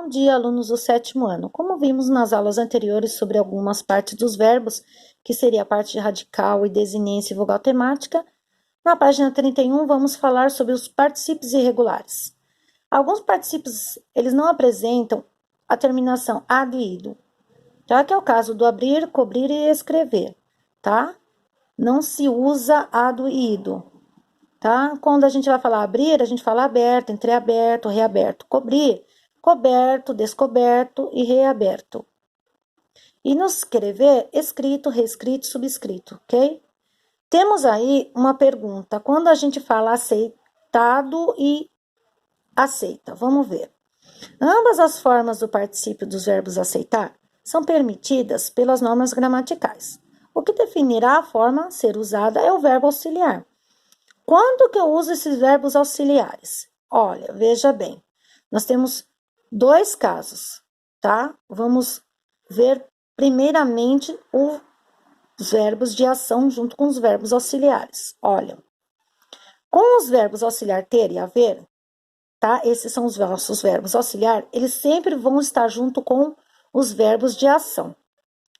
Bom dia, alunos do 7º ano. Como vimos nas aulas anteriores sobre algumas partes dos verbos, que seria a parte radical e desinência e vogal temática, na página 31 vamos falar sobre os particípios irregulares. Alguns particípios, eles não apresentam a terminação ado e ido, já que é o caso do abrir, cobrir e escrever, tá? Não se usa ado e ido, tá? Quando a gente vai falar abrir, a gente fala aberto, entreaberto, reaberto. Cobrir, coberto, descoberto e reaberto. E no escrever, escrito, reescrito, subscrito, ok? Temos aí uma pergunta. Quando a gente fala aceitado e aceita, vamos ver. Ambas as formas do particípio dos verbos aceitar são permitidas pelas normas gramaticais. O que definirá a forma a ser usada é o verbo auxiliar. Quando que eu uso esses verbos auxiliares? Olha, veja bem, nós temos dois casos, tá? Vamos ver primeiramente os verbos de ação junto com os verbos auxiliares. Olha, com os verbos auxiliar ter e haver, tá? Esses são os nossos verbos auxiliar, eles sempre vão estar junto com os verbos de ação,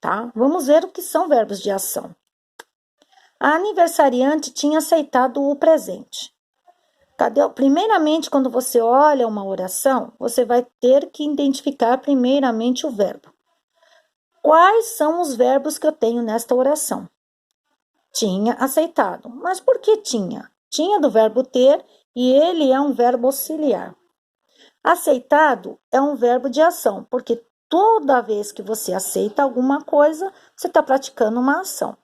tá? Vamos ver o que são verbos de ação. A aniversariante tinha aceitado o presente. Cadê? Primeiramente, quando você olha uma oração, você vai ter que identificar primeiramente o verbo. Quais são os verbos que eu tenho nesta oração? Tinha aceitado. Mas por que tinha? Tinha do verbo ter e ele é um verbo auxiliar. Aceitado é um verbo de ação, porque toda vez que você aceita alguma coisa, você está praticando uma ação.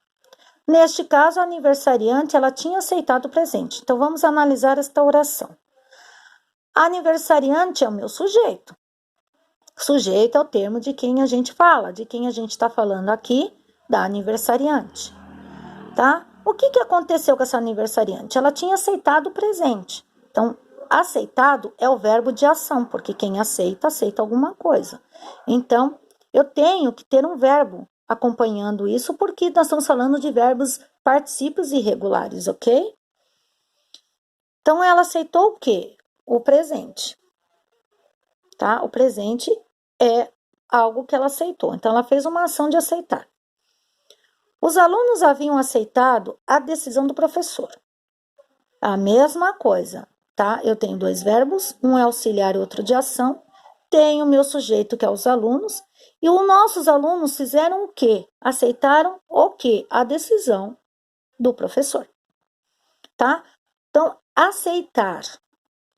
Neste caso, a aniversariante, ela tinha aceitado o presente. Então, vamos analisar esta oração. A aniversariante é o meu sujeito. Sujeito é o termo de quem a gente fala, de quem a gente está falando aqui, da aniversariante, tá? O que aconteceu com essa aniversariante? Ela tinha aceitado o presente. Então, aceitado é o verbo de ação, porque quem aceita, aceita alguma coisa. Então, eu tenho que ter um verbo acompanhando isso, porque nós estamos falando de verbos particípios irregulares, ok? Então, ela aceitou o quê? O presente, tá? O presente é algo que ela aceitou. Então, ela fez uma ação de aceitar. Os alunos haviam aceitado a decisão do professor. A mesma coisa, tá? Eu tenho dois verbos, um é auxiliar e outro de ação. Tenho o meu sujeito, que é os alunos, e os nossos alunos fizeram o quê? Aceitaram o quê? A decisão do professor, tá? Então, aceitar,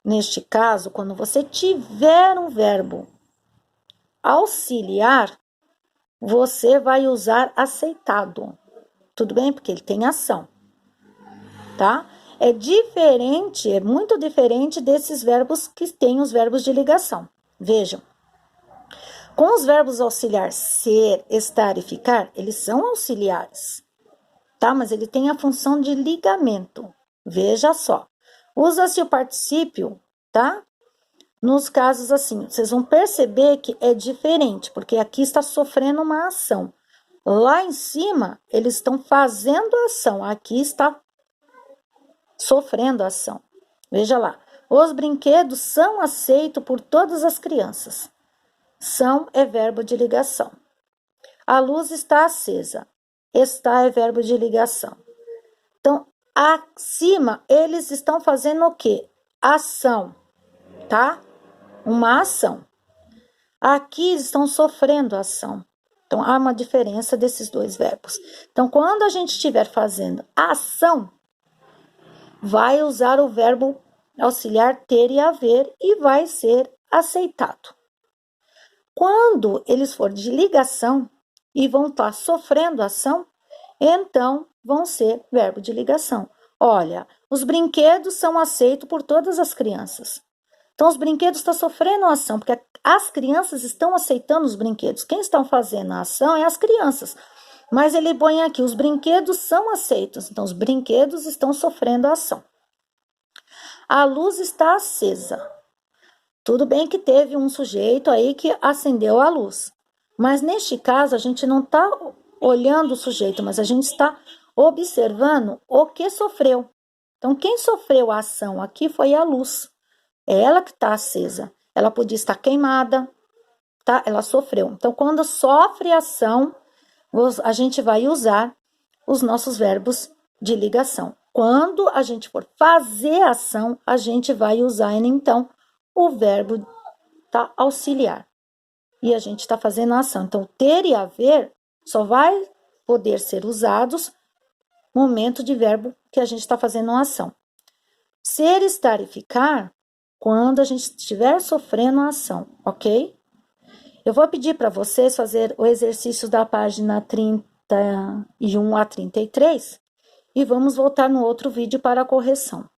neste caso, quando você tiver um verbo auxiliar, você vai usar aceitado, tudo bem? Porque ele tem ação, tá? É diferente, é muito diferente desses verbos que têm os verbos de ligação. Vejam. Com os verbos auxiliar ser, estar e ficar, eles são auxiliares, tá? Mas ele tem a função de ligamento. Veja só. Usa-se o particípio, tá? Nos casos assim, vocês vão perceber que é diferente, porque aqui está sofrendo uma ação. Lá em cima, eles estão fazendo ação. Aqui está sofrendo ação. Veja lá. Os brinquedos são aceitos por todas as crianças. São é verbo de ligação. A luz está acesa. Está é verbo de ligação. Então, acima, eles estão fazendo o quê? Ação, tá? Uma ação. Aqui eles estão sofrendo ação. Então, há uma diferença desses dois verbos. Então, quando a gente estiver fazendo ação, vai usar o verbo auxiliar ter e haver e vai ser aceitado. Quando eles forem de ligação e vão estar sofrendo ação, então vão ser verbo de ligação. Olha, os brinquedos são aceitos por todas as crianças. Então, os brinquedos estão sofrendo ação, porque as crianças estão aceitando os brinquedos. Quem estão fazendo a ação é as crianças. Mas ele põe aqui, os brinquedos são aceitos. Então, os brinquedos estão sofrendo a ação. A luz está acesa. Tudo bem que teve um sujeito aí que acendeu a luz. Mas neste caso, a gente não está olhando o sujeito, mas a gente está observando o que sofreu. Então, quem sofreu a ação aqui foi a luz. É ela que está acesa. Ela podia estar queimada, tá? Ela sofreu. Então, quando sofre ação, a gente vai usar os nossos verbos de ligação. Quando a gente for fazer ação, a gente vai usar, então, o verbo tá, auxiliar. E a gente está fazendo a ação. Então, ter e haver só vai poder ser usados no momento de verbo que a gente está fazendo uma ação. Ser, estar e ficar, quando a gente estiver sofrendo a ação, ok? Eu vou pedir para vocês fazer o exercício da página 31 a 33 e vamos voltar no outro vídeo para a correção.